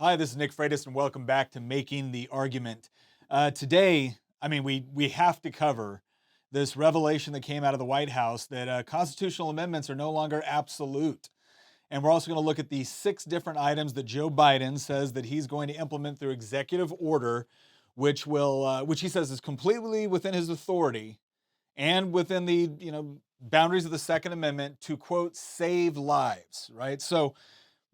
Hi, this is Nick Freitas, and welcome back to Making the Argument. Today, we have to cover this revelation that came out of the White House that constitutional amendments are no longer absolute. And we're also going to look at the six different items that Joe Biden says that he's going to implement through executive order, which he says is completely within his authority and within the boundaries of the Second Amendment to quote save lives. Right, so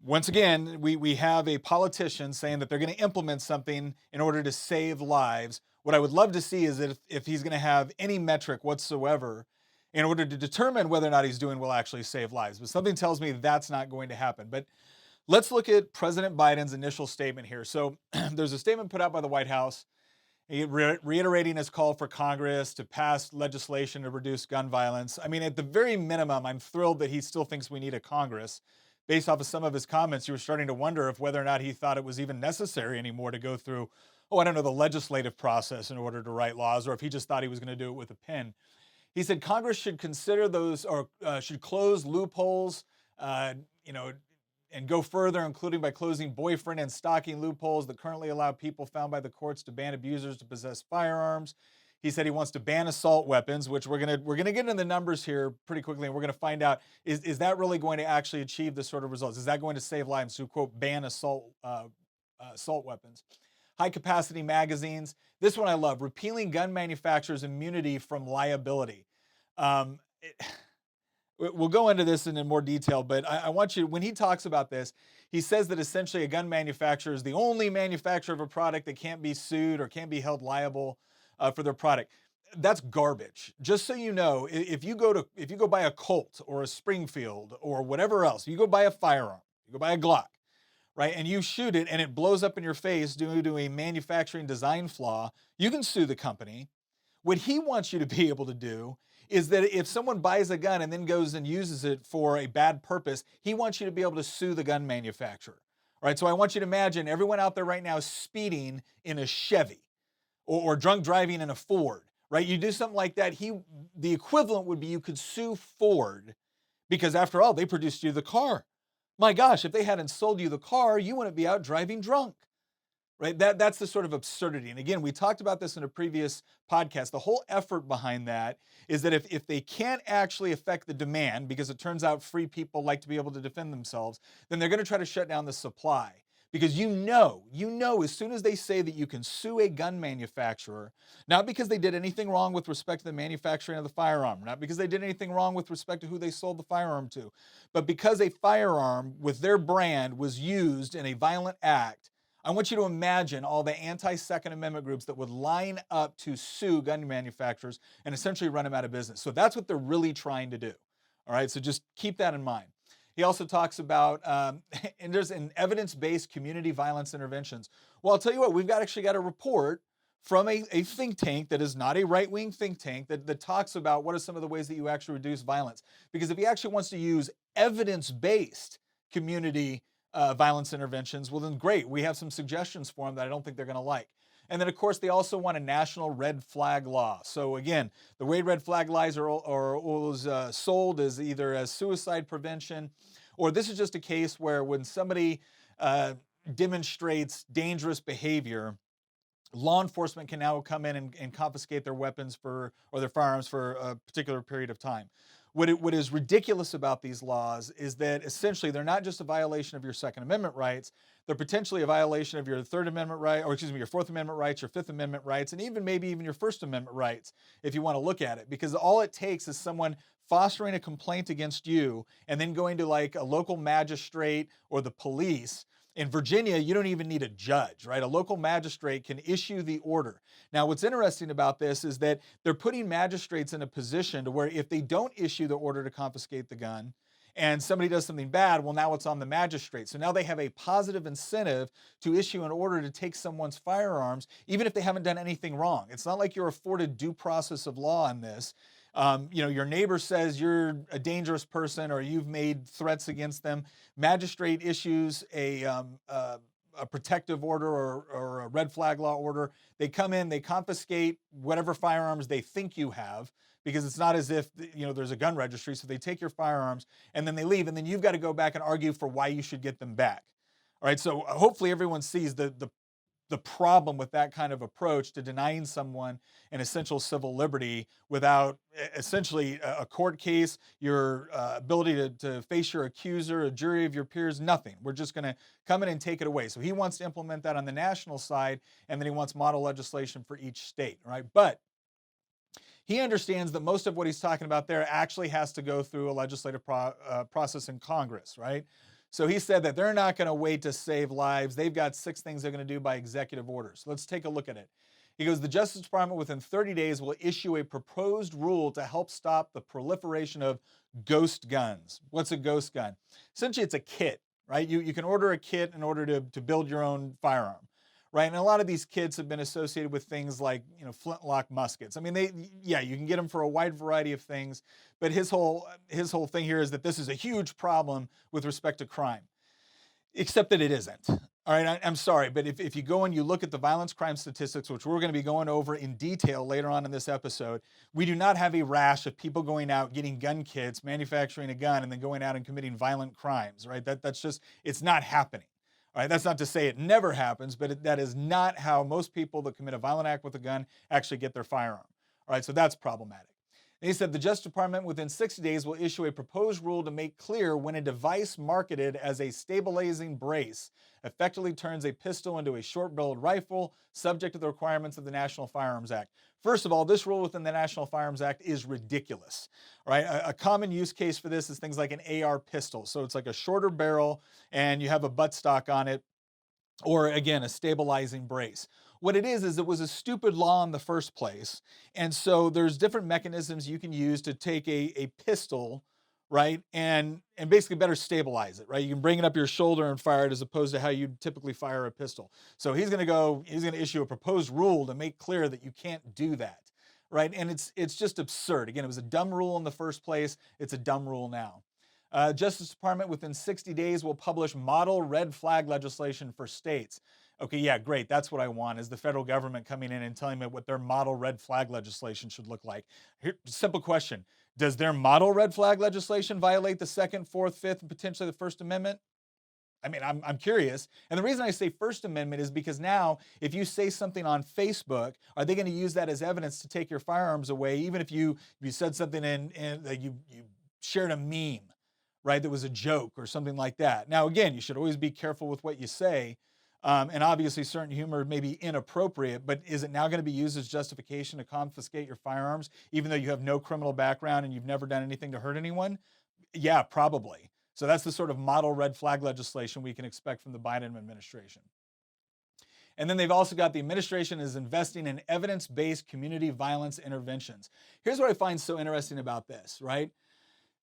once again, we have a politician saying that they're going to implement something in order to save lives. What I would love to see is that if he's going to have any metric whatsoever in order to determine whether or not he's doing will actually save lives. But something tells me that's not going to happen. But let's look at President Biden's initial statement here. So there's a statement put out by the White House reiterating his call for Congress to pass legislation to reduce gun violence. I mean, at the very minimum, I'm thrilled that he still thinks we need a Congress. Based off of some of his comments, you were starting to wonder if whether or not he thought it was even necessary anymore to go through, oh, I don't know, the legislative process in order to write laws, or if he just thought he was going to do it with a pen. He said Congress should consider those or should close loopholes, uh, you know, and go further, including by closing boyfriend and stalking loopholes that currently allow people found by the courts to ban abusers to possess firearms. He said he wants to ban assault weapons, which we're gonna get into the numbers here pretty quickly, and we're gonna find out is that really going to actually achieve this sort of results? Is that going to save lives to quote ban assault weapons? High capacity magazines. This one I love: repealing gun manufacturers' immunity from liability. Um, it, we'll go into this in more detail, but I want you, when he talks about this, he says that essentially a gun manufacturer is the only manufacturer of a product that can't be sued or can't be held liable for their product. That's garbage. Just so you know, if you go buy a Colt or a Springfield or whatever else, you go buy a firearm, you go buy a Glock, right, and you shoot it and it blows up in your face due to a manufacturing design flaw, you can sue the company. What he wants you to be able to do is that if someone buys a gun and then goes and uses it for a bad purpose, he wants you to be able to sue the gun manufacturer. All right, so I want you to imagine everyone out there right now speeding in a Chevy or drunk driving in a Ford, right? You do something like that, the equivalent would be you could sue Ford because after all, they produced you the car. My gosh, if they hadn't sold you the car, you wouldn't be out driving drunk. Right? That's the sort of absurdity. And again, we talked about this in a previous podcast. The whole effort behind that is that if they can't actually affect the demand, because it turns out free people like to be able to defend themselves, then they're going to try to shut down the supply. Because as soon as they say that you can sue a gun manufacturer, not because they did anything wrong with respect to the manufacturing of the firearm, not because they did anything wrong with respect to who they sold the firearm to, but because a firearm with their brand was used in a violent act. I want you to imagine all the anti-Second Amendment groups that would line up to sue gun manufacturers and essentially run them out of business. So that's what they're really trying to do. All right, so just keep that in mind. He also talks about, and there's an evidence-based community violence interventions. Well, I'll tell you what, actually got a report from a think tank that is not a right-wing think tank that talks about what are some of the ways that you actually reduce violence. Because if he actually wants to use evidence-based community violence interventions, well, then great. We have some suggestions for them that I don't think they're going to like. And then, of course, they also want a national red flag law. So again, the way red flag laws are sold is either as suicide prevention, or this is just a case where when somebody demonstrates dangerous behavior, law enforcement can now come in and confiscate their weapons or their firearms for a particular period of time. What is ridiculous about these laws is that essentially they're not just a violation of your Second Amendment rights, they're potentially a violation of your Third Amendment right, or excuse me, your Fourth Amendment rights, your Fifth Amendment rights, and maybe even your First Amendment rights, if you want to look at it. Because all it takes is someone fostering a complaint against you and then going to like a local magistrate or the police. In Virginia, you don't even need a judge, right? A local magistrate can issue the order. Now, what's interesting about this is that they're putting magistrates in a position to where if they don't issue the order to confiscate the gun and somebody does something bad, well, now it's on the magistrate. So now they have a positive incentive to issue an order to take someone's firearms, even if they haven't done anything wrong. It's not like you're afforded due process of law in this. Your neighbor says you're a dangerous person or you've made threats against them. Magistrate issues a protective order or a red flag law order. They come in, they confiscate whatever firearms they think you have, because it's not as if there's a gun registry. So they take your firearms and then they leave, and then you've got to go back and argue for why you should get them back. All right, so hopefully everyone sees the problem with that kind of approach to denying someone an essential civil liberty without essentially a court case, your ability to face your accuser, a jury of your peers, nothing. We're just going to come in and take it away. So he wants to implement that on the national side, and then he wants model legislation for each state, right? But he understands that most of what he's talking about there actually has to go through a legislative process in Congress, right? So he said that they're not going to wait to save lives. They've got 6 things they're going to do by executive orders. Let's take a look at it. He goes, the Justice Department within 30 days will issue a proposed rule to help stop the proliferation of ghost guns. What's a ghost gun? Essentially, it's a kit, right? You can order a kit in order to build your own firearm. Right, and a lot of these kits have been associated with things like, flintlock muskets. I mean, you can get them for a wide variety of things, but his whole thing here is that this is a huge problem with respect to crime, except that it isn't. All right, I'm sorry, but if you go and you look at the violence crime statistics, which we're going to be going over in detail later on in this episode, we do not have a rash of people going out, getting gun kits, manufacturing a gun, and then going out and committing violent crimes, right? That's just, it's not happening. All right, that's not to say it never happens, but that is not how most people that commit a violent act with a gun actually get their firearm. All right, so that's problematic. And he said the Justice Department within 60 days will issue a proposed rule to make clear when a device marketed as a stabilizing brace effectively turns a pistol into a short-barreled rifle, subject to the requirements of the National Firearms Act. First of all, this rule within the National Firearms Act is ridiculous. Right? A common use case for this is things like an AR pistol. So it's like a shorter barrel and you have a buttstock on it, or again, a stabilizing brace. What it is it was a stupid law in the first place. And so there's different mechanisms you can use to take a pistol, right, and basically better stabilize it, right? You can bring it up your shoulder and fire it as opposed to how you typically fire a pistol. So he's going to issue a proposed rule to make clear that you can't do that, right? And it's just absurd. Again, it was a dumb rule in the first place. It's a dumb rule now. Justice Department within 60 days will publish model red flag legislation for states. Okay, yeah, great. That's what I want, is the federal government coming in and telling me what their model red flag legislation should look like. Here, simple question. Does their model red flag legislation violate the Second, Fourth, Fifth, and potentially the First Amendment? I mean, I'm curious. And the reason I say First Amendment is because now, if you say something on Facebook, are they going to use that as evidence to take your firearms away, even if you said something in that you shared a meme, right, that was a joke or something like that? Now, again, you should always be careful with what you say. And obviously certain humor may be inappropriate, but is it now going to be used as justification to confiscate your firearms, even though you have no criminal background and you've never done anything to hurt anyone? Yeah, probably. So that's the sort of model red flag legislation we can expect from the Biden administration. And then they've also got the administration is investing in evidence-based community violence interventions. Here's what I find so interesting about this, right?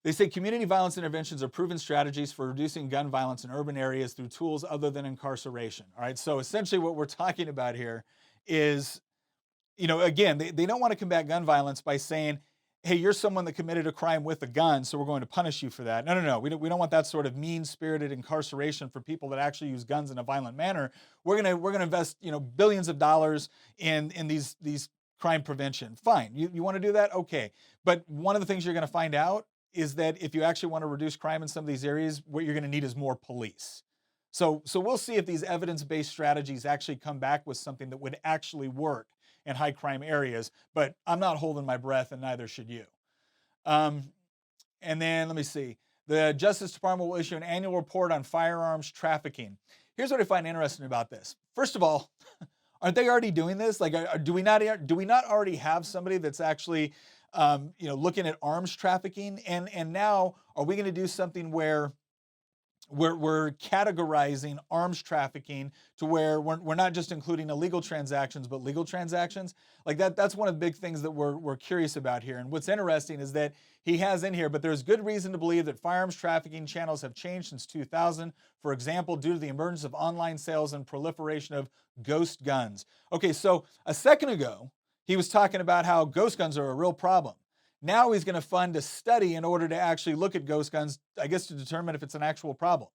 They say community violence interventions are proven strategies for reducing gun violence in urban areas through tools other than incarceration. All right, so essentially what we're talking about here is, again, they don't want to combat gun violence by saying, hey, you're someone that committed a crime with a gun, so we're going to punish you for that. No. We don't want that sort of mean-spirited incarceration for people that actually use guns in a violent manner. We're gonna invest, billions of dollars in these crime prevention. Fine, you want to do that? Okay. But one of the things you're going to find out is that if you actually want to reduce crime in some of these areas, what you're going to need is more police. So we'll see if these evidence-based strategies actually come back with something that would actually work in high crime areas, but I'm not holding my breath, and neither should you. And then let me see. The Justice Department will issue an annual report on firearms trafficking. Here's what I find interesting about this. First of all, aren't they already doing this? Like, do we not already have somebody that's actually looking at arms trafficking? And now, are we going to do something where we're categorizing arms trafficking to where we're not just including illegal transactions, but legal transactions? Like that's one of the big things that we're curious about here. And what's interesting is that he has in here, but there's good reason to believe that firearms trafficking channels have changed since 2000. For example, due to the emergence of online sales and proliferation of ghost guns. Okay, so a second ago, he was talking about how ghost guns are a real problem. Now he's going to fund a study in order to actually look at ghost guns, I guess, to determine if it's an actual problem,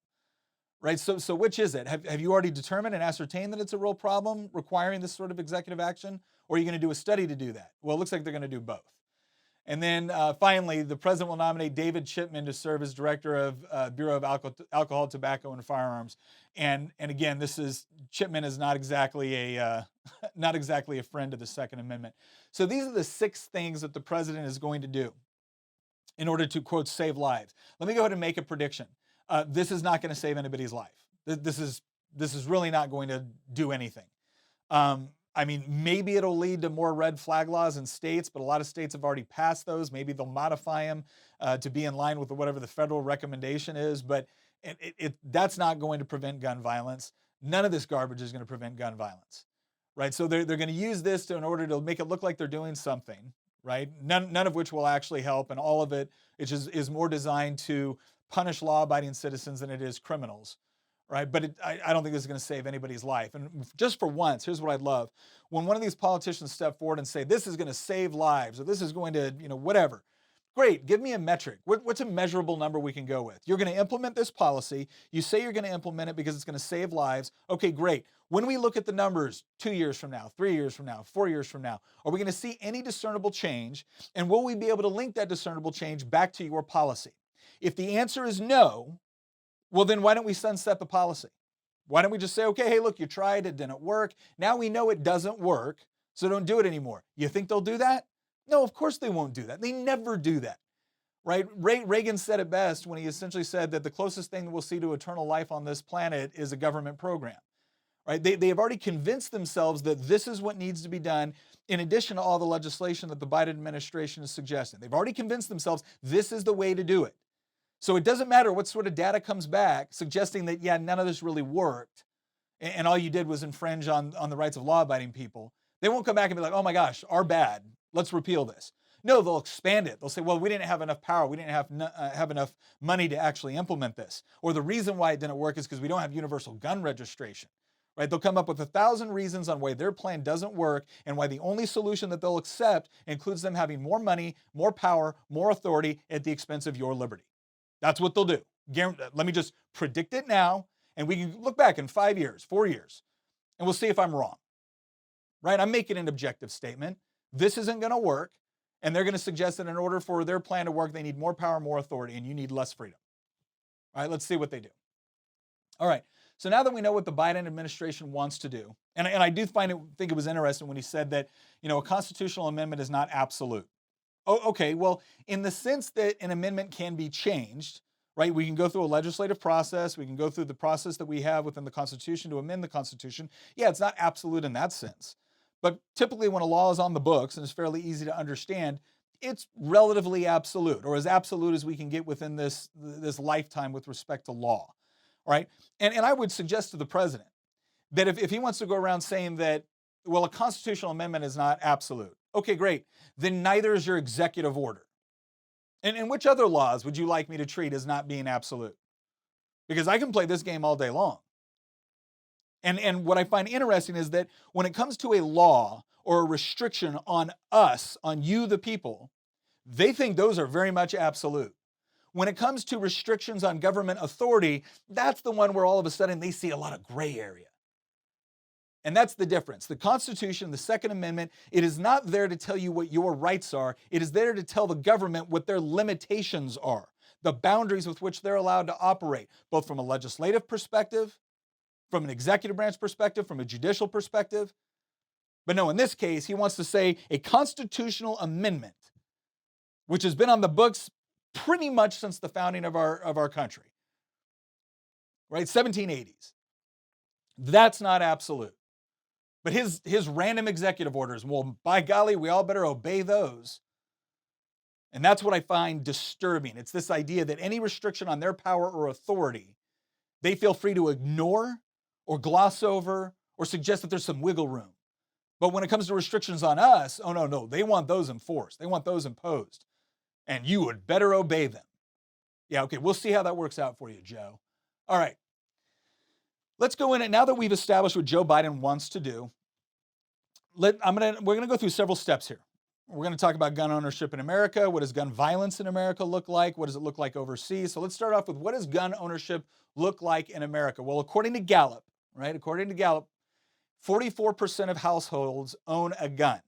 right? So which is it? Have you already determined and ascertained that it's a real problem requiring this sort of executive action? Or are you going to do a study to do that? Well, it looks like they're going to do both. And then finally, the president will nominate David Chipman to serve as director of Bureau of Alcohol, Tobacco, and Firearms. And again, Chipman is not exactly a not exactly a friend of the Second Amendment. So these are the 6 things that the president is going to do in order to, quote, save lives. Let me go ahead and make a prediction. This is not going to save anybody's life. This is really not going to do anything. I mean, maybe it'll lead to more red flag laws in states, but a lot of states have already passed those. Maybe they'll modify them to be in line with whatever the federal recommendation is, but that's not going to prevent gun violence. None of this garbage is going to prevent gun violence, right? So they're going to use this in order to make it look like they're doing something, right? None of which will actually help, and all of it is more designed to punish law-abiding citizens than it is criminals. Right, but I don't think this is going to save anybody's life. And just for once, here's what I'd love. When one of these politicians step forward and say, this is going to save lives, or this is going to, whatever. Great, give me a metric. What's a measurable number we can go with? You're going to implement this policy. You say you're going to implement it because it's going to save lives. Okay, great. When we look at the numbers 2 years from now, 3 years from now, 4 years from now, are we going to see any discernible change? And will we be able to link that discernible change back to your policy? If the answer is no, well, then why don't we sunset the policy? Why don't we just say, okay, hey, look, you tried, it didn't work. Now we know it doesn't work, so don't do it anymore. You think they'll do that? No, of course they won't do that. They never do that, right? Reagan said it best when he essentially said that the closest thing that we'll see to eternal life on this planet is a government program, right? They have already convinced themselves that this is what needs to be done in addition to all the legislation that the Biden administration is suggesting. They've already convinced themselves this is the way to do it. So it doesn't matter what sort of data comes back suggesting that, yeah, none of this really worked and all you did was infringe on the rights of law-abiding people. They won't come back and be like, oh my gosh, our bad, let's repeal this. No, they'll expand it. They'll say, well, we didn't have enough power. We didn't have enough money to actually implement this. Or the reason why it didn't work is because we don't have universal gun registration. Right? They'll come up with 1,000 reasons on why their plan doesn't work and why the only solution that they'll accept includes them having more money, more power, more authority at the expense of your liberty. That's what they'll do. Let me just predict it now, and we can look back in 5 years, 4 years, and we'll see if I'm wrong. Right? I'm making an objective statement. This isn't going to work, and they're going to suggest that in order for their plan to work, they need more power, more authority, and you need less freedom. All right, let's see what they do. All right, so now that we know what the Biden administration wants to do, and I do think it was interesting when he said that, a constitutional amendment is not absolute. Oh, okay, well, in the sense that an amendment can be changed, right? We can go through a legislative process. We can go through the process that we have within the Constitution to amend the Constitution. Yeah, it's not absolute in that sense. But typically when a law is on the books and is fairly easy to understand, it's relatively absolute, or as absolute as we can get within this lifetime with respect to law, right? And I would suggest to the president that if he wants to go around saying that, well, a constitutional amendment is not absolute, okay, great. Then neither is your executive order. And which other laws would you like me to treat as not being absolute? Because I can play this game all day long. And what I find interesting is that when it comes to a law or a restriction on us, on you, the people, they think those are very much absolute. When it comes to restrictions on government authority, that's the one where all of a sudden they see a lot of gray area. And that's the difference. The Constitution, the Second Amendment, it is not there to tell you what your rights are. It is there to tell the government what their limitations are, the boundaries with which they're allowed to operate, both from a legislative perspective, from an executive branch perspective, from a judicial perspective. But no, in this case, he wants to say a constitutional amendment, which has been on the books pretty much since the founding of our country, right? 1780s. That's not absolute. But his random executive orders, well, by golly, we all better obey those. And that's what I find disturbing. It's this idea that any restriction on their power or authority, they feel free to ignore or gloss over or suggest that there's some wiggle room. But when it comes to restrictions on us, oh, no, they want those enforced. They want those imposed. And you would better obey them. Yeah, okay, we'll see how that works out for you, Joe. All right. Let's go in, and now that we've established what Joe Biden wants to do, we're going to go through several steps here. We're going to talk about gun ownership in America. What does gun violence in America look like? What does it look like overseas? So let's start off with, what does gun ownership look like in America? Well, according to Gallup, right? According to Gallup, 44% of households own a gun.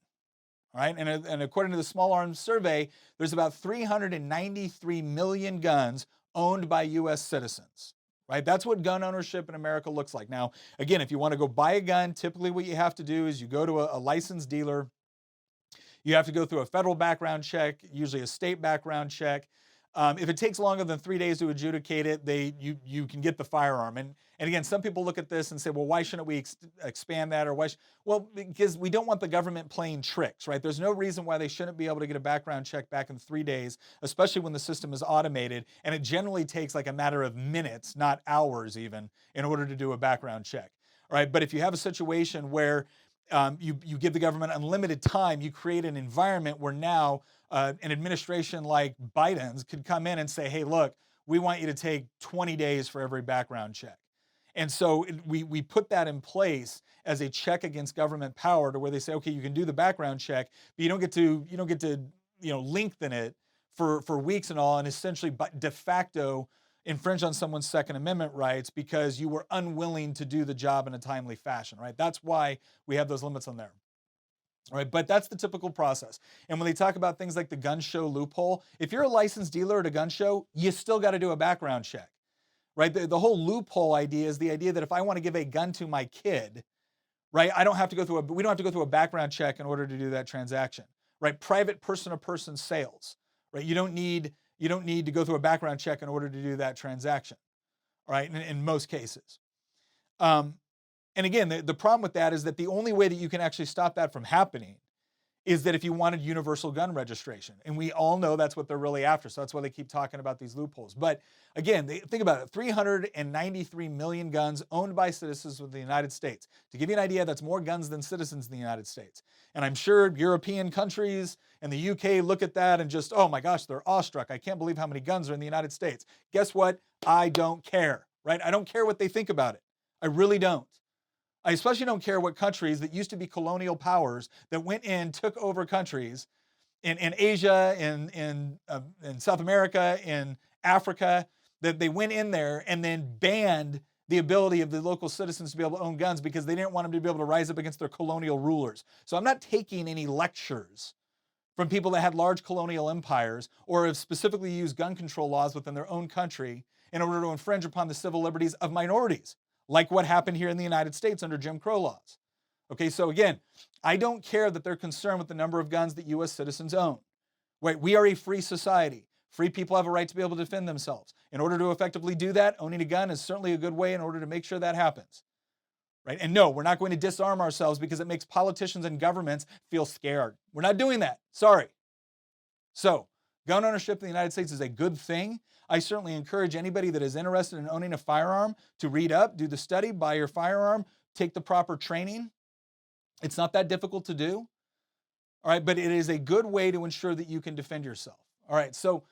All right, and according to the Small Arms Survey, there's about 393 million guns owned by U.S. citizens. Right, that's what gun ownership in America looks like. Now, again, if you want to go buy a gun, typically what you have to do is you go to a licensed dealer. You have to go through a federal background check, usually a state background check. If it takes longer than 3 days to adjudicate it, you can get the firearm. And again, some people look at this and say, well, why shouldn't we expand that? Or well, because we don't want the government playing tricks, right? There's no reason why they shouldn't be able to get a background check back in 3 days, especially when the system is automated. And it generally takes like a matter of minutes, not hours even, in order to do a background check. All right, but if you have a situation where you give the government unlimited time, you create an environment where now an administration like Biden's could come in and say, hey, look, we want you to take 20 days for every background check. And so we put that in place as a check against government power, to where they say, okay, you can do the background check, but you don't get to lengthen it for weeks and all, and essentially de facto infringe on someone's Second Amendment rights because you were unwilling to do the job in a timely fashion, right? That's why we have those limits on there. All right, but that's the typical process. And when they talk about things like the gun show loophole, if you're a licensed dealer at a gun show, you still got to do a background check, right? The whole loophole idea is the idea that if I want to give a gun to my kid, right, we don't have to go through a background check in order to do that transaction, right? Private person-to-person sales, right? You don't need to go through a background check in order to do that transaction, all right, in most cases. And again, the problem with that is that the only way that you can actually stop that from happening is that if you wanted universal gun registration. And we all know that's what they're really after. So that's why they keep talking about these loopholes. But again, think about it, 393 million guns owned by citizens of the United States. To give you an idea, that's more guns than citizens in the United States. And I'm sure European countries and the UK look at that and just, oh my gosh, they're awestruck. I can't believe how many guns are in the United States. Guess what? I don't care, right? I don't care what they think about it. I really don't. I especially don't care what countries that used to be colonial powers that went in, took over countries in Asia, in South America, in Africa, that they went in there and then banned the ability of the local citizens to be able to own guns because they didn't want them to be able to rise up against their colonial rulers. So I'm not taking any lectures from people that had large colonial empires or have specifically used gun control laws within their own country in order to infringe upon the civil liberties of minorities, like what happened here in the United States under Jim Crow laws. Okay, so again, I don't care that they're concerned with the number of guns that U.S. citizens own. Right, we are a free society. Free people have a right to be able to defend themselves. In order to effectively do that, owning a gun is certainly a good way in order to make sure that happens. Right, and no, we're not going to disarm ourselves because it makes politicians and governments feel scared. We're not doing that. Sorry. So, gun ownership in the United States is a good thing. I certainly encourage anybody that is interested in owning a firearm to read up, do the study, buy your firearm, take the proper training. It's not that difficult to do. All right, but it is a good way to ensure that you can defend yourself. All right, so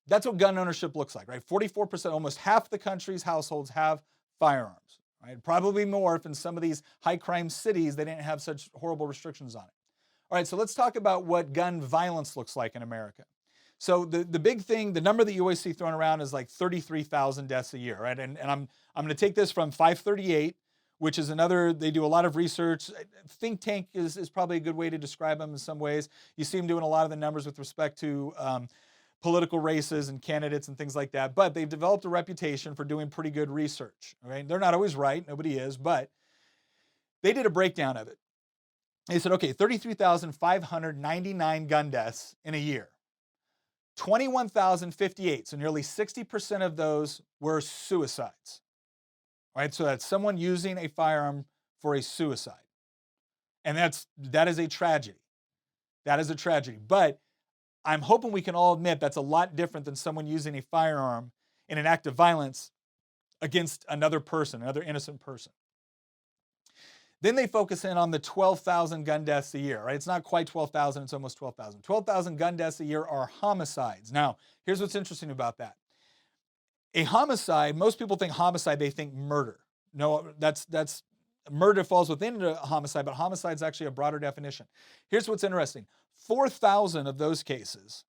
that's what gun ownership looks like, right? 44%, almost half the country's households have firearms, right? Probably more if in some of these high crime cities they didn't have such horrible restrictions on it. All right, so let's talk about what gun violence looks like in America. So the big thing, the number that you always see thrown around is like 33,000 deaths a year, right? And I'm going to take this from 538, which is another, they do a lot of research. Think tank is probably a good way to describe them in some ways. You see them doing a lot of the numbers with respect to political races and candidates and things like that, but they've developed a reputation for doing pretty good research, right? They're not always right, nobody is, but they did a breakdown of it. They said, okay, 33,599 gun deaths in a year. 21,058, so nearly 60% of those were suicides. Right, so that's someone using a firearm for a suicide. And that is a tragedy. That is a tragedy. But I'm hoping we can all admit that's a lot different than someone using a firearm in an act of violence against another person, another innocent person. Then they focus in on the 12,000 gun deaths a year, right? It's not quite 12,000, it's almost 12,000. 12,000 gun deaths a year are homicides. Now, here's what's interesting about that. A homicide, most people think homicide, they think murder. No, that's murder falls within a homicide, but homicide is actually a broader definition. Here's what's interesting. 4,000 of those cases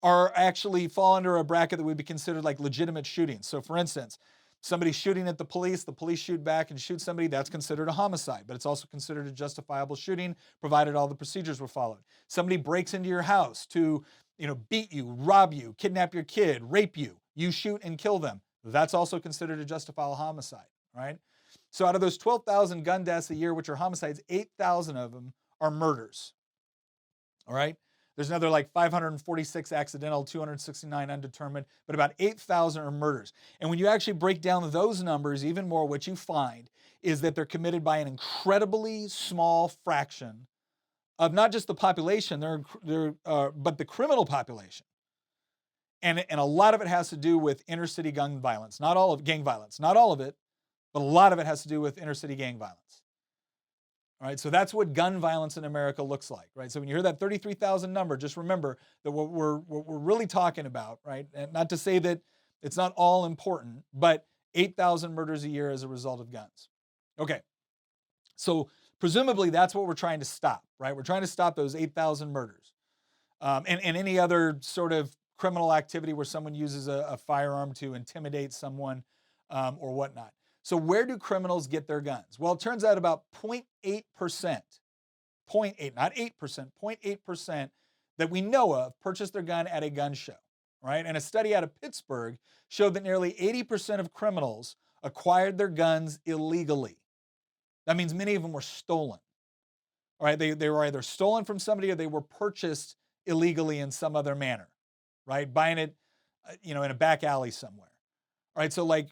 are actually fall under a bracket that would be considered like legitimate shootings. So for instance, Somebody shooting at the police shoot back and shoot somebody, that's considered a homicide, but it's also considered a justifiable shooting, provided all the procedures were followed. Somebody breaks into your house to, beat you, rob you, kidnap your kid, rape you, you shoot and kill them. That's also considered a justifiable homicide, right? So out of those 12,000 gun deaths a year, which are homicides, 8,000 of them are murders, all right? There's another like 546 accidental, 269 undetermined, but about 8,000 are murders. And when you actually break down those numbers even more, what you find is that they're committed by an incredibly small fraction of not just the population, but the criminal population. And a lot of it has to do with inner city gang violence, not all of it, but a lot of it has to do with inner city gang violence. All right, so that's what gun violence in America looks like, right? So when you hear that 33,000 number, just remember that what we're really talking about, right? And not to say that it's not all important, but 8,000 murders a year as a result of guns. Okay, so presumably that's what we're trying to stop, right? We're trying to stop those 8,000 murders and any other sort of criminal activity where someone uses a firearm to intimidate someone or whatnot. So where do criminals get their guns? Well, it turns out about 0.8%, 0.8, not 8%, 0.8% that we know of purchase their gun at a gun show, right? And a study out of Pittsburgh showed that nearly 80% of criminals acquired their guns illegally. That means many of them were stolen, all right? They were either stolen from somebody or they were purchased illegally in some other manner, right? Buying it, in a back alley somewhere, all right? So like,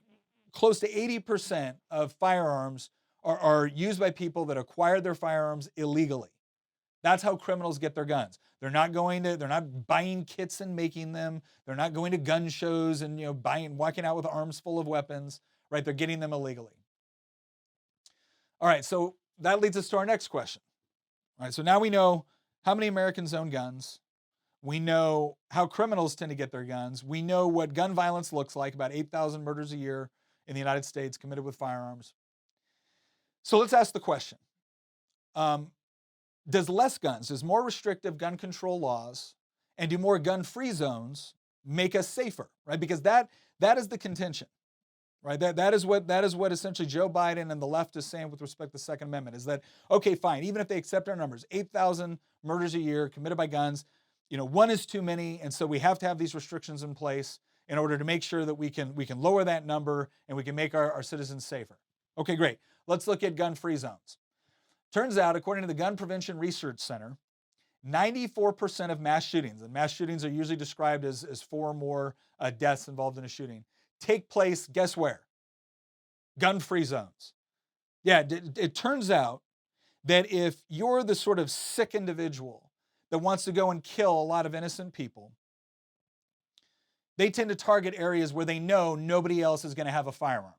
close to 80% of firearms are used by people that acquired their firearms illegally. That's how criminals get their guns. They're not buying kits and making them. They're not going to gun shows and walking out with arms full of weapons, right? They're getting them illegally. All right, so that leads us to our next question. All right, so now we know how many Americans own guns. We know how criminals tend to get their guns. We know what gun violence looks like, about 8,000 murders a year in the United States committed with firearms. So let's ask the question. Does more restrictive gun control laws and do more gun-free zones make us safer, right? Because that is the contention, right? That is what essentially Joe Biden and the left is saying with respect to the Second Amendment, is that, okay, fine, even if they accept our numbers, 8,000 murders a year committed by guns, one is too many, and so we have to have these restrictions in place in order to make sure that we can lower that number and we can make our citizens safer. Okay, great. Let's look at gun-free zones. Turns out, according to the Gun Prevention Research Center, 94% of mass shootings, and mass shootings are usually described as 4 or more deaths involved in a shooting, take place, guess where? Gun-free zones. Yeah, it turns out that if you're the sort of sick individual that wants to go and kill a lot of innocent people, they tend to target areas where they know nobody else is going to have a firearm,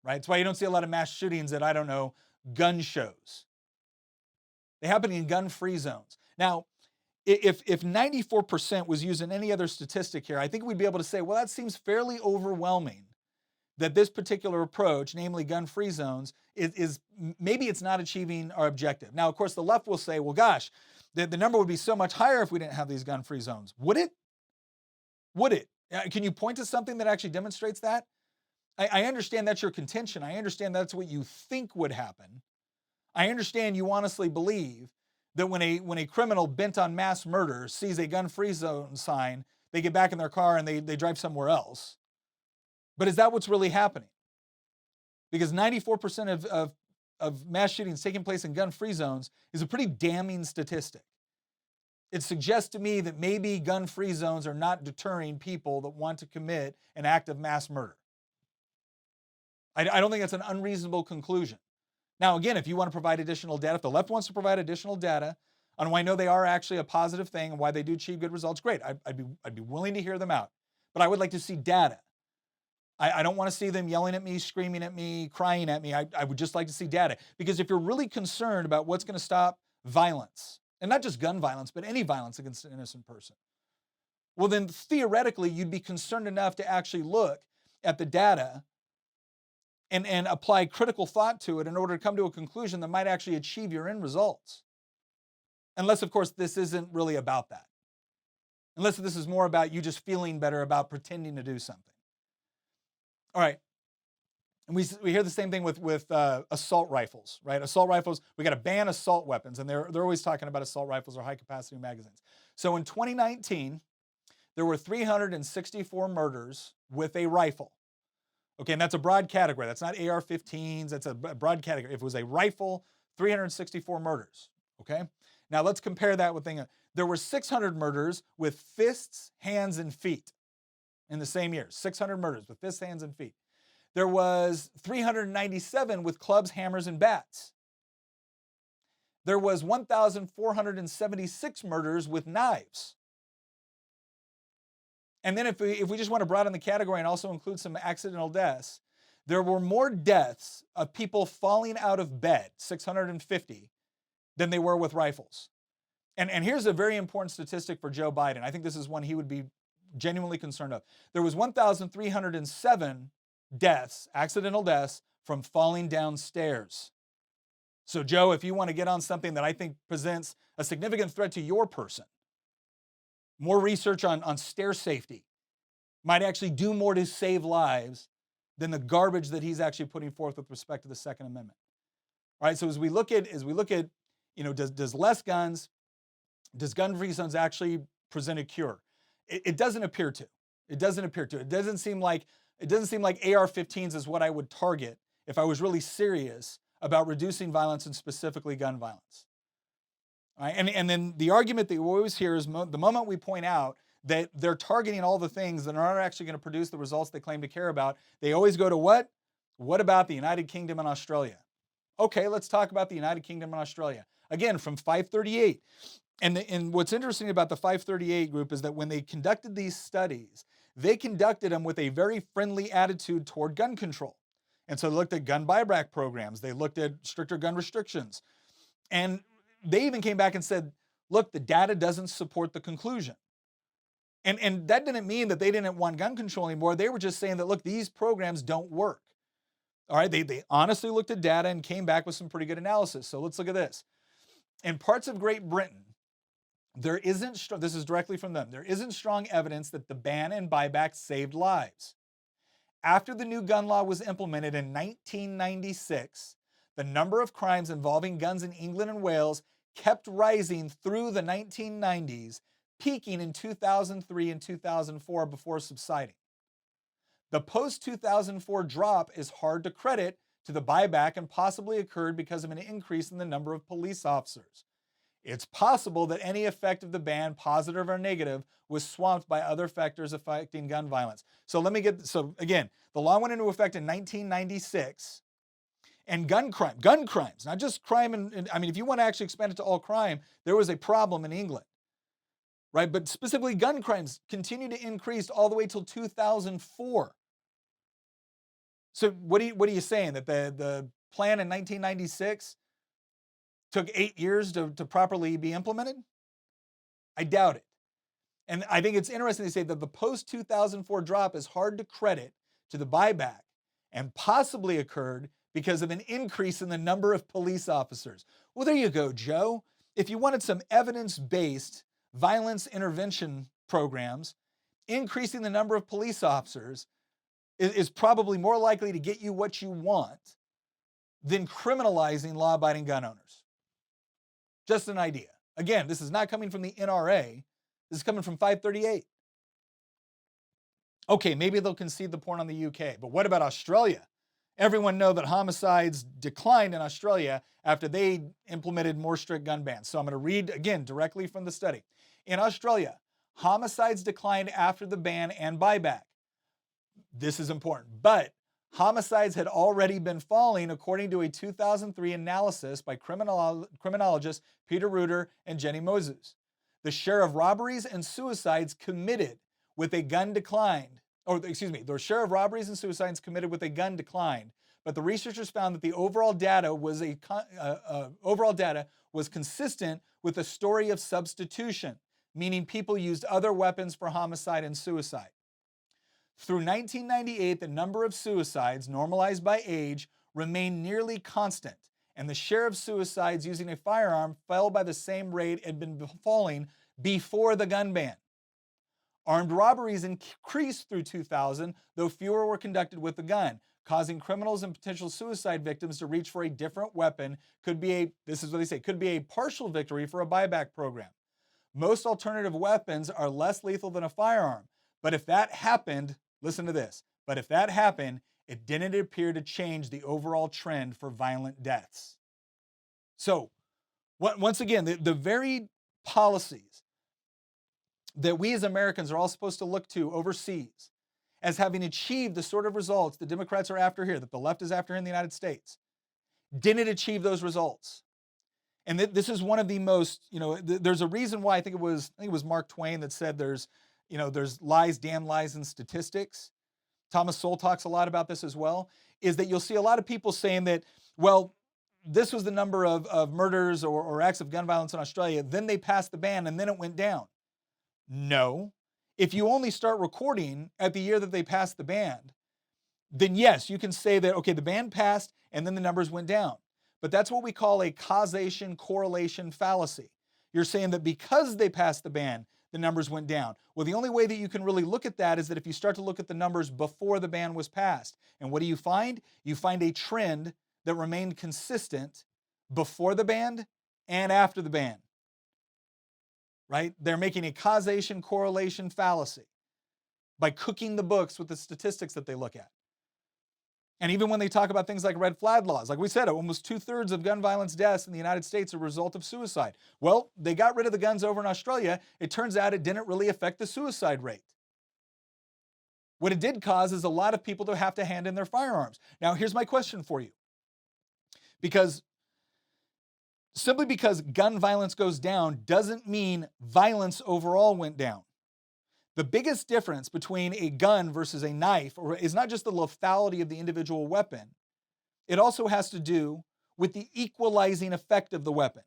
right? That's why you don't see a lot of mass shootings at, gun shows. They happen in gun-free zones. Now, if 94% was used in any other statistic here, I think we'd be able to say, well, that seems fairly overwhelming that this particular approach, namely gun-free zones, is maybe it's not achieving our objective. Now, of course, the left will say, well, gosh, the number would be so much higher if we didn't have these gun-free zones. Would it? Would it? Can you point to something that actually demonstrates that? I understand that's your contention. I understand that's what you think would happen. I understand you honestly believe that when a criminal bent on mass murder sees a gun-free zone sign, they get back in their car and they drive somewhere else. But is that what's really happening? Because 94% of mass shootings taking place in gun-free zones is a pretty damning statistic. It suggests to me that maybe gun-free zones are not deterring people that want to commit an act of mass murder. I don't think that's an unreasonable conclusion. Now, again, if you want to provide additional data, if the left wants to provide additional data on why I know they are actually a positive thing and why they do achieve good results, great. I'd be willing to hear them out. But I would like to see data. I don't want to see them yelling at me, screaming at me, crying at me. I would just like to see data. Because if you're really concerned about what's going to stop violence, and not just gun violence, but any violence against an innocent person, well, then theoretically, you'd be concerned enough to actually look at the data and apply critical thought to it in order to come to a conclusion that might actually achieve your end results. Unless, of course, this isn't really about that. Unless this is more about you just feeling better about pretending to do something. All right. And we hear the same thing with assault rifles, right? Assault rifles, we got to ban assault weapons, and they're always talking about assault rifles or high capacity magazines. So in 2019, there were 364 murders with a rifle. Okay, and that's a broad category. That's not AR-15s. That's a broad category. If it was a rifle, 364 murders. Okay, now let's compare that with there were 600 murders with fists, hands, and feet in the same year. 600 murders with fists, hands, and feet. There was 397 with clubs, hammers, and bats. There was 1,476 murders with knives. And then if we just want to broaden the category and also include some accidental deaths, there were more deaths of people falling out of bed, 650, than they were with rifles. And here's a very important statistic for Joe Biden. I think this is one he would be genuinely concerned of. There was 1,307 deaths, accidental deaths, from falling downstairs. So Joe, if you want to get on something that I think presents a significant threat to your person, more research on stair safety might actually do more to save lives than the garbage that he's actually putting forth with respect to the Second Amendment. All right, so as we look at, does less guns, does gun-free zones actually present a cure? It doesn't appear to. It doesn't appear to. It doesn't seem like AR-15s is what I would target if I was really serious about reducing violence and specifically gun violence. All right? And then the argument that we always hear is the moment we point out that they're targeting all the things that aren't actually going to produce the results they claim to care about, they always go to what? What about the United Kingdom and Australia? Okay, let's talk about the United Kingdom and Australia. Again, from 538. And what's interesting about the 538 group is that when they conducted these studies, they conducted them with a very friendly attitude toward gun control. And so they looked at gun buyback programs. They looked at stricter gun restrictions. And they even came back and said, look, the data doesn't support the conclusion. And that didn't mean that they didn't want gun control anymore. They were just saying that, look, these programs don't work. All right, they honestly looked at data and came back with some pretty good analysis. So let's look at this. In parts of Great Britain, there isn't, this is directly from them, there isn't strong evidence that the ban and buyback saved lives. After the new gun law was implemented in 1996, the number of crimes involving guns in England and Wales kept rising through the 1990s, peaking in 2003 and 2004 before subsiding. The post-2004 drop is hard to credit to the buyback and possibly occurred because of an increase in the number of police officers. It's possible that any effect of the ban, positive or negative, was swamped by other factors affecting gun violence. So again, the law went into effect in 1996, and gun crimes, not just crime, if you want to actually expand it to all crime, there was a problem in England, right? But specifically gun crimes continued to increase all the way till 2004. So what are you saying, that the plan in 1996 took 8 years to properly be implemented? I doubt it. And I think it's interesting to say that the post-2004 drop is hard to credit to the buyback and possibly occurred because of an increase in the number of police officers. Well, there you go, Joe. If you wanted some evidence-based violence intervention programs, increasing the number of police officers is probably more likely to get you what you want than criminalizing law-abiding gun owners. Just an idea. Again, this is not coming from the NRA. This is coming from 538. Okay, maybe they'll concede the point on the UK, but what about Australia? Everyone knows that homicides declined in Australia after they implemented more strict gun bans. So I'm going to read again directly from the study. In Australia, homicides declined after the ban and buyback. This is important, but homicides had already been falling according to a 2003 analysis by criminologists Peter Reuter and Jenny Moses. The share of robberies and suicides committed with a gun declined, the share of robberies and suicides committed with a gun declined, but the researchers found that the overall data was consistent with a story of substitution, meaning people used other weapons for homicide and suicide. Through 1998, the number of suicides, normalized by age, remained nearly constant, and the share of suicides using a firearm fell by the same rate it had been falling before the gun ban. Armed robberies increased through 2000, though fewer were conducted with a gun, causing criminals and potential suicide victims to reach for a different weapon. This is what they say, could be a partial victory for a buyback program. Most alternative weapons are less lethal than a firearm. But if that happened, listen to this, but if that happened, it didn't appear to change the overall trend for violent deaths. So, once again, the very policies that we as Americans are all supposed to look to overseas as having achieved the sort of results the Democrats are after here, that the left is after here in the United States, didn't achieve those results. And this is one of the most, there's a reason why I think it was Mark Twain that said there's lies, damn lies in statistics. Thomas Sowell talks a lot about this as well, is that you'll see a lot of people saying that, well, this was the number of murders or acts of gun violence in Australia, then they passed the ban and then it went down. No. If you only start recording at the year that they passed the ban, then yes, you can say that, okay, the ban passed and then the numbers went down. But that's what we call a causation correlation fallacy. You're saying that because they passed the ban, the numbers went down. Well, the only way that you can really look at that is that if you start to look at the numbers before the ban was passed. And what do you find? You find a trend that remained consistent before the ban and after the ban. Right? They're making a causation correlation fallacy by cooking the books with the statistics that they look at. And even when they talk about things like red flag laws, like we said, almost 2/3 of gun violence deaths in the United States are a result of suicide. Well, they got rid of the guns over in Australia. It turns out it didn't really affect the suicide rate. What it did cause is a lot of people to have to hand in their firearms. Now, here's my question for you. Simply because gun violence goes down doesn't mean violence overall went down. The biggest difference between a gun versus a knife is not just the lethality of the individual weapon. It also has to do with the equalizing effect of the weapon.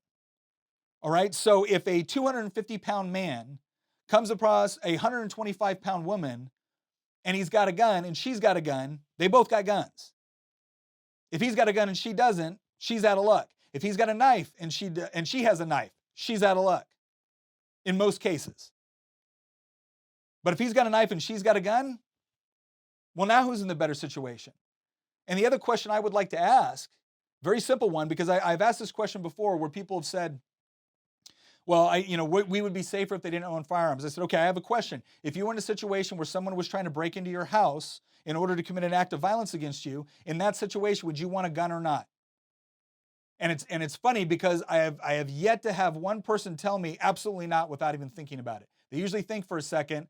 All right? So if a 250-pound man comes across a 125-pound woman and he's got a gun and she's got a gun, they both got guns. If he's got a gun and she doesn't, she's out of luck. If he's got a knife and she has a knife, she's out of luck in most cases. But if he's got a knife and she's got a gun, well, now who's in the better situation? And the other question I would like to ask, very simple one, because I've asked this question before where people have said, well, we would be safer if they didn't own firearms. I said, okay, I have a question. If you were in a situation where someone was trying to break into your house in order to commit an act of violence against you, in that situation, would you want a gun or not? And it's funny because I have yet to have one person tell me absolutely not without even thinking about it. They usually think for a second,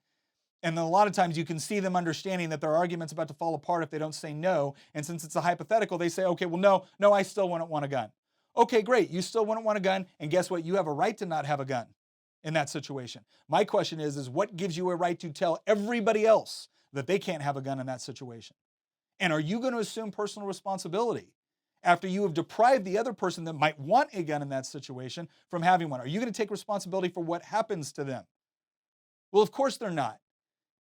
and then a lot of times you can see them understanding that their argument's about to fall apart if they don't say no. And since it's a hypothetical, they say, okay, well, no, I still wouldn't want a gun. Okay, great. You still wouldn't want a gun. And guess what? You have a right to not have a gun in that situation. My question is what gives you a right to tell everybody else that they can't have a gun in that situation? And are you going to assume personal responsibility after you have deprived the other person that might want a gun in that situation from having one? Are you going to take responsibility for what happens to them? Well, of course they're not.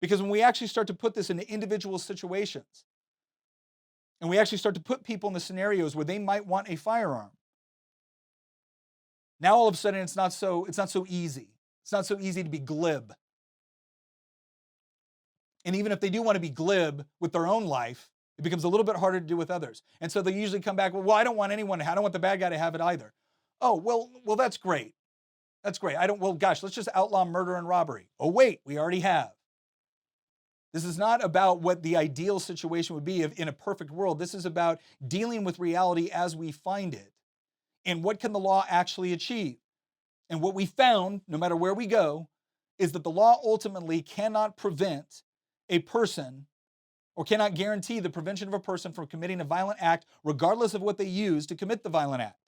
Because when we actually start to put this into individual situations, and we actually start to put people in the scenarios where they might want a firearm, now all of a sudden it's not so easy. It's not so easy to be glib. And even if they do want to be glib with their own life, it becomes a little bit harder to do with others. And so they usually come back, well, I don't want anyone to have, I don't want the bad guy to have it either. Oh, well, that's great. That's great. Let's just outlaw murder and robbery. Oh, wait, we already have. This is not about what the ideal situation would be in a perfect world. This is about dealing with reality as we find it. And what can the law actually achieve? And what we found, no matter where we go, is that the law ultimately cannot prevent a person or cannot guarantee the prevention of a person from committing a violent act, regardless of what they use to commit the violent act.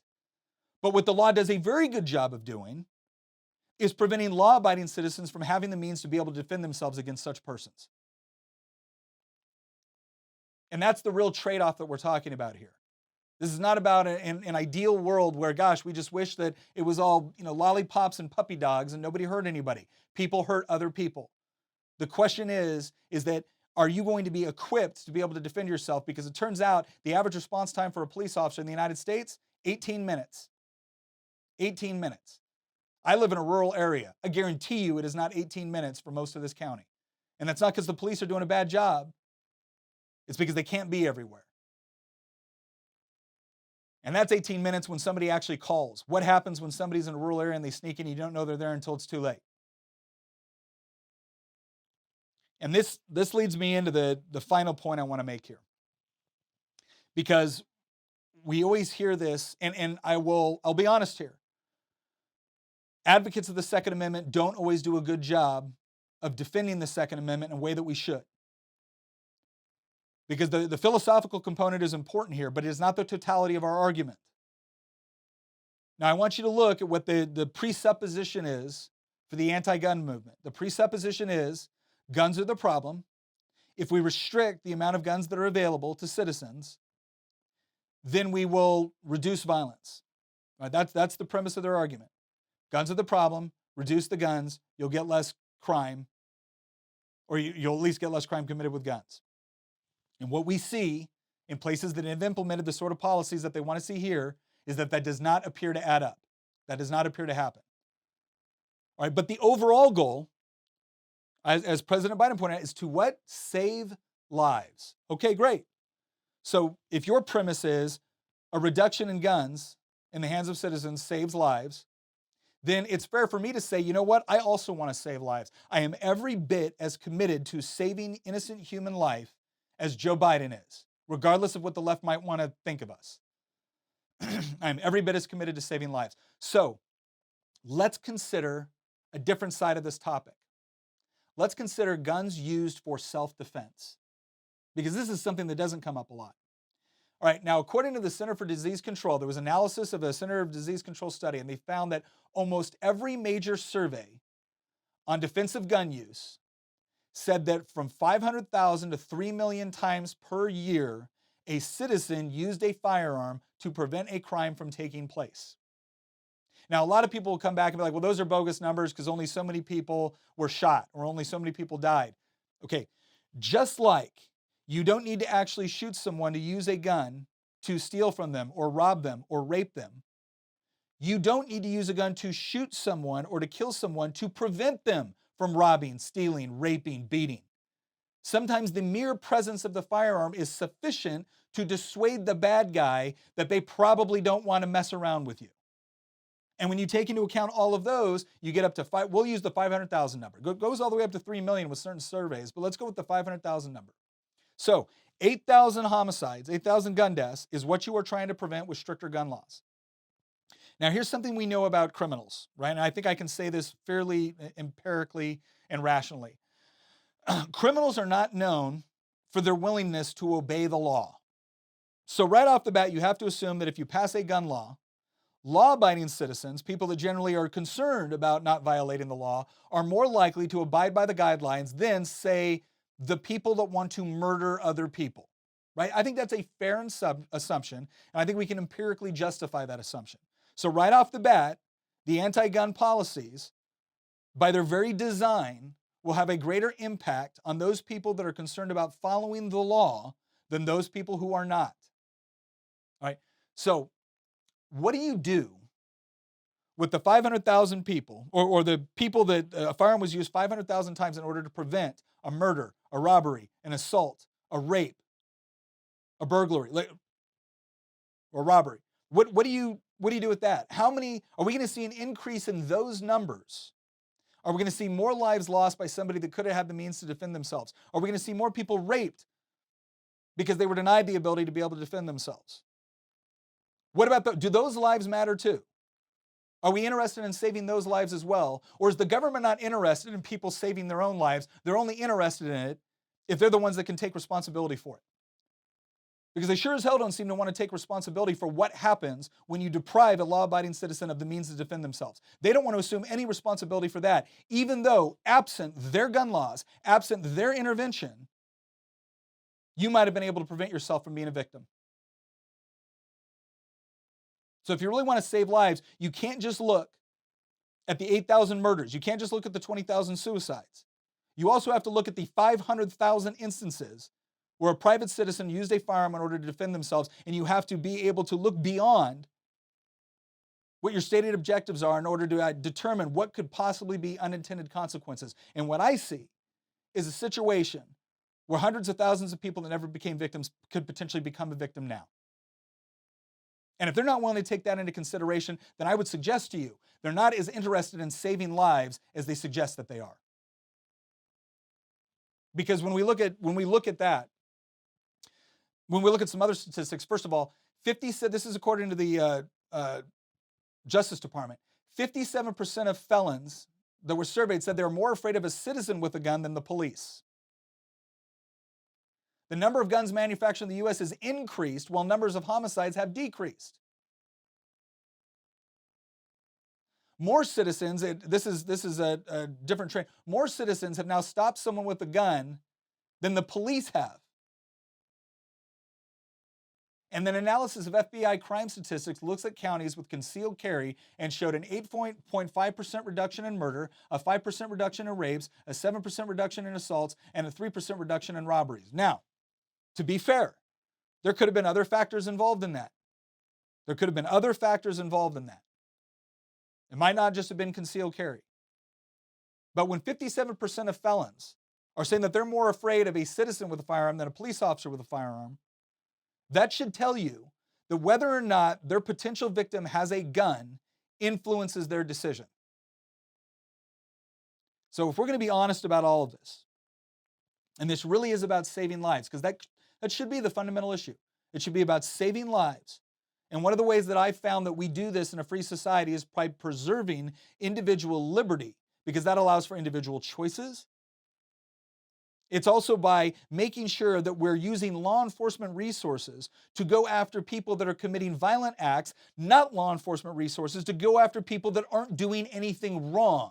But what the law does a very good job of doing is preventing law-abiding citizens from having the means to be able to defend themselves against such persons. And that's the real trade-off that we're talking about here. This is not about an ideal world where, we just wish that it was all, lollipops and puppy dogs and nobody hurt anybody. People hurt other people. The question is that, are you going to be equipped to be able to defend yourself? Because it turns out the average response time for a police officer in the United States, 18 minutes. 18 minutes. I live in a rural area. I guarantee you it is not 18 minutes for most of this county. And that's not because the police are doing a bad job. It's because they can't be everywhere. And that's 18 minutes when somebody actually calls. What happens when somebody's in a rural area and they sneak in, you don't know they're there until it's too late? And this leads me into the final point I want to make here. Because we always hear this, and I'll be honest here. Advocates of the Second Amendment don't always do a good job of defending the Second Amendment in a way that we should. Because the philosophical component is important here, but it is not the totality of our argument. Now, I want you to look at what the presupposition is for the anti-gun movement. The presupposition is guns are the problem. If we restrict the amount of guns that are available to citizens, then we will reduce violence. Right? That's the premise of their argument. Guns are the problem. Reduce the guns. You'll get less crime, or you'll at least get less crime committed with guns. And what we see in places that have implemented the sort of policies that they want to see here is that does not appear to add up. That does not appear to happen. All right, but the overall goal, as President Biden pointed out, is to what? Save lives. Okay, great. So if your premise is a reduction in guns in the hands of citizens saves lives, then it's fair for me to say, you know what? I also want to save lives. I am every bit as committed to saving innocent human life as Joe Biden is, regardless of what the left might want to think of us. I'm every bit as committed to saving lives. So let's consider a different side of this topic. Let's consider guns used for self-defense, because this is something that doesn't come up a lot. All right, now, according to the Center for Disease Control, there was analysis of a Center for Disease Control study, and they found that almost every major survey on defensive gun use said that from 500,000 to 3 million times per year, a citizen used a firearm to prevent a crime from taking place. Now, a lot of people will come back and be like, well, those are bogus numbers because only so many people were shot or only so many people died. Okay, just like you don't need to actually shoot someone to use a gun to steal from them or rob them or rape them, you don't need to use a gun to shoot someone or to kill someone to prevent them from robbing, stealing, raping, beating. Sometimes the mere presence of the firearm is sufficient to dissuade the bad guy that they probably don't want to mess around with you. And when you take into account all of those, you get up to we'll use the 500,000 number. Goes all the way up to 3 million with certain surveys, but let's go with the 500,000 number. So 8,000 homicides, 8,000 gun deaths is what you are trying to prevent with stricter gun laws. Now, here's something we know about criminals, right? And I think I can say this fairly empirically and rationally. Criminals are not known for their willingness to obey the law. So right off the bat, you have to assume that if you pass a gun law, law-abiding citizens, people that generally are concerned about not violating the law, are more likely to abide by the guidelines than, say, the people that want to murder other people, right? I think that's a fair assumption, and I think we can empirically justify that assumption. So right off the bat, the anti-gun policies, by their very design, will have a greater impact on those people that are concerned about following the law than those people who are not. All right, so what do you do with the 500,000 people, or the people that a firearm was used 500,000 times in order to prevent a murder, a robbery, an assault, a rape, a burglary, or robbery? What do you do with that? How many are we going to see an increase in those numbers? Are we going to see more lives lost by somebody that could have had the means to defend themselves? Are we going to see more people raped because they were denied the ability to be able to defend themselves? What about do those lives matter too? Are we interested in saving those lives as well? Or is the government not interested in people saving their own lives? They're only interested in it if they're the ones that can take responsibility for it. Because they sure as hell don't seem to want to take responsibility for what happens when you deprive a law-abiding citizen of the means to defend themselves. They don't want to assume any responsibility for that, even though, absent their gun laws, absent their intervention, you might have been able to prevent yourself from being a victim. So if you really want to save lives, you can't just look at the 8,000 murders. You can't just look at the 20,000 suicides. You also have to look at the 500,000 instances where a private citizen used a firearm in order to defend themselves, and you have to be able to look beyond what your stated objectives are in order to determine what could possibly be unintended consequences. And what I see is a situation where hundreds of thousands of people that never became victims could potentially become a victim now. And if they're not willing to take that into consideration, then I would suggest to you they're not as interested in saving lives as they suggest that they are. Because when we look at that, when we look at some other statistics, first of all, this is according to the Justice Department, 57% of felons that were surveyed said they were more afraid of a citizen with a gun than the police. The number of guns manufactured in the U.S. has increased while numbers of homicides have decreased. More citizens, this is a different trend, more citizens have now stopped someone with a gun than the police have. And then analysis of FBI crime statistics looks at counties with concealed carry and showed an 8.5% reduction in murder, a 5% reduction in rapes, a 7% reduction in assaults, and a 3% reduction in robberies. Now, to be fair, there could have been other factors involved in that. It might not just have been concealed carry. But when 57% of felons are saying that they're more afraid of a citizen with a firearm than a police officer with a firearm, that should tell you that whether or not their potential victim has a gun influences their decision. So if we're going to be honest about all of this, and this really is about saving lives, because that should be the fundamental issue. It should be about saving lives. And one of the ways that I've found that we do this in a free society is by preserving individual liberty, because that allows for individual choices. It's also by making sure that we're using law enforcement resources to go after people that are committing violent acts, not law enforcement resources to go after people that aren't doing anything wrong.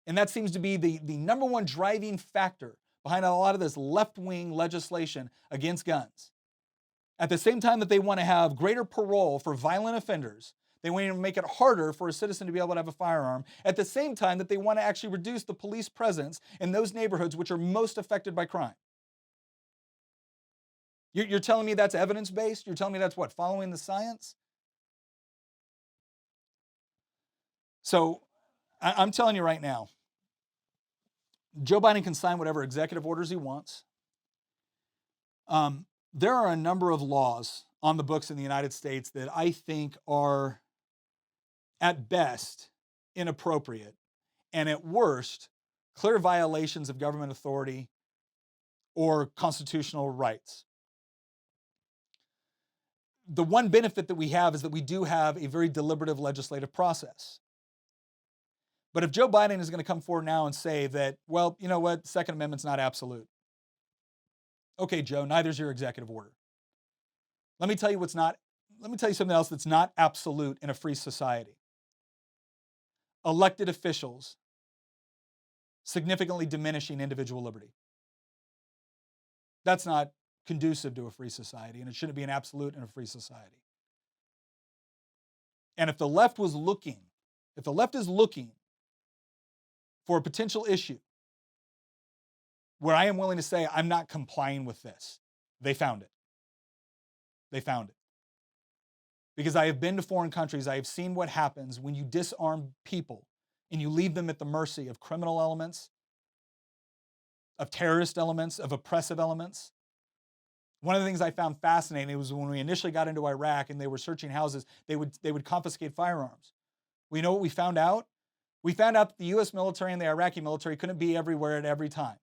And that seems to be the number one driving factor behind a lot of this left-wing legislation against guns. At the same time that they want to have greater parole for violent offenders, they want to make it harder for a citizen to be able to have a firearm. At the same time that they want to actually reduce the police presence in those neighborhoods which are most affected by crime. You're telling me that's evidence-based? You're telling me that's what, following the science? So I'm telling you right now, Joe Biden can sign whatever executive orders he wants. There are a number of laws on the books in the United States that I think are, at best, inappropriate, and at worst, clear violations of government authority or constitutional rights. The one benefit that we have is that we do have a very deliberative legislative process. But if Joe Biden is going to come forward now and say that, well, you know what, Second Amendment's not absolute. Okay, Joe, neither's your executive order. Let me tell you something else that's not absolute in a free society. Elected officials significantly diminishing individual liberty. That's not conducive to a free society, and it shouldn't be an absolute in a free society. And if the left is looking for a potential issue where I am willing to say I'm not complying with this, they found it. Because I have been to foreign countries, I have seen what happens when you disarm people and you leave them at the mercy of criminal elements, of terrorist elements, of oppressive elements. One of the things I found fascinating was when we initially got into Iraq and they were searching houses, they would confiscate firearms. We know what we found out? We found out that the U.S. military and the Iraqi military couldn't be everywhere at every time.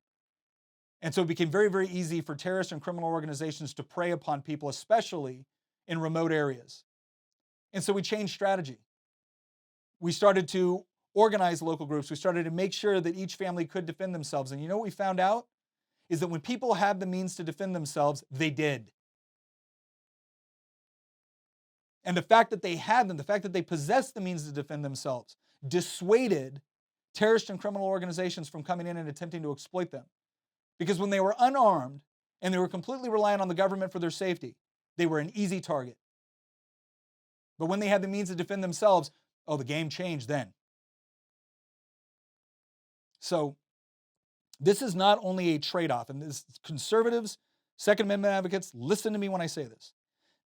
And so it became very, very easy for terrorist and criminal organizations to prey upon people, especially in remote areas. And so we changed strategy. We started to organize local groups. We started to make sure that each family could defend themselves. And you know what we found out? Is that when people had the means to defend themselves, they did. And the fact that they had them, the fact that they possessed the means to defend themselves, dissuaded terrorist and criminal organizations from coming in and attempting to exploit them. Because when they were unarmed and they were completely reliant on the government for their safety, they were an easy target. But when they had the means to defend themselves, the game changed then. So this is not only a trade-off, and this conservatives, Second Amendment advocates, listen to me when I say this.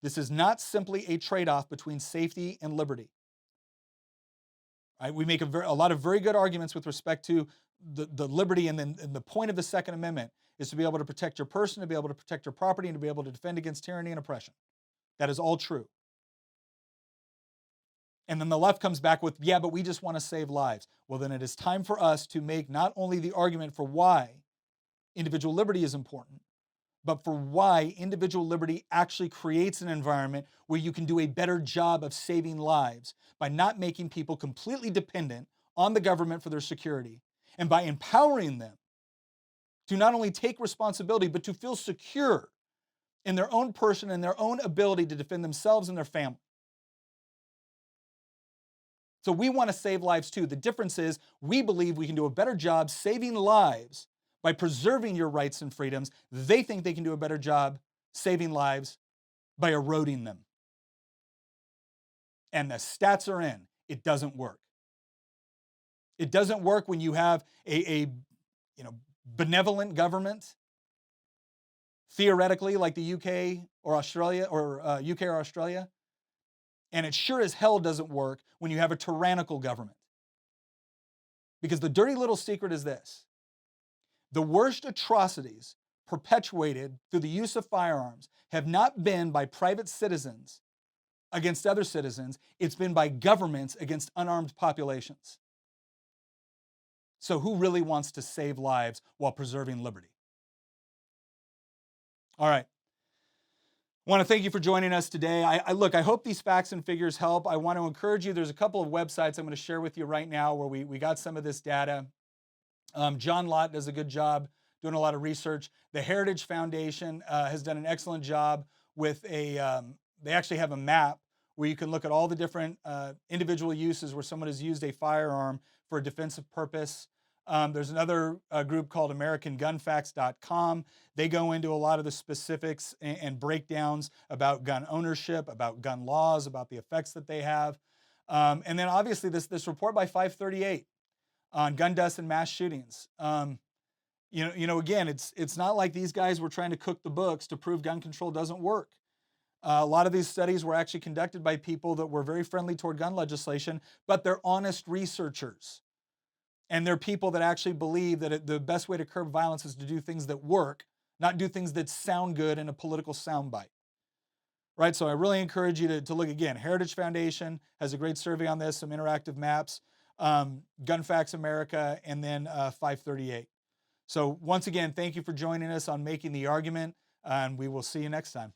This is not simply a trade-off between safety and liberty. Right? We make a lot of very good arguments with respect to the liberty, and then and the point of the Second Amendment is to be able to protect your person, to be able to protect your property, and to be able to defend against tyranny and oppression. That is all true. And then the left comes back with, yeah, but we just want to save lives. Well, then it is time for us to make not only the argument for why individual liberty is important, but for why individual liberty actually creates an environment where you can do a better job of saving lives by not making people completely dependent on the government for their security, and by empowering them to not only take responsibility, but to feel secure in their own person and their own ability to defend themselves and their family. So we want to save lives too. The difference is we believe we can do a better job saving lives by preserving your rights and freedoms. They think they can do a better job saving lives by eroding them. And the stats are in. It doesn't work. It doesn't work when you have a benevolent government, theoretically, like the UK or Australia, and it sure as hell doesn't work when you have a tyrannical government. Because the dirty little secret is this: the worst atrocities perpetuated through the use of firearms have not been by private citizens against other citizens, it's been by governments against unarmed populations. So who really wants to save lives while preserving liberty? All right. I want to thank you for joining us today. I hope these facts and figures help. I want to encourage you. There's a couple of websites I'm going to share with you right now where we got some of this data. John Lott does a good job doing a lot of research. The Heritage Foundation has done an excellent job with they actually have a map where you can look at all the different individual uses where someone has used a firearm for a defensive purpose. There's another group called AmericanGunFacts.com. They go into a lot of the specifics and breakdowns about gun ownership, about gun laws, about the effects that they have. And then obviously this report by 538 on gun deaths and mass shootings. Again, it's not like these guys were trying to cook the books to prove gun control doesn't work. A lot of these studies were actually conducted by people that were very friendly toward gun legislation, but they're honest researchers. And they're people that actually believe that the best way to curb violence is to do things that work, not do things that sound good in a political soundbite. Right? So I really encourage you to look again. Heritage Foundation has a great survey on this, some interactive maps, Gun Facts America, and then 538. So once again, thank you for joining us on Making the Argument, and we will see you next time.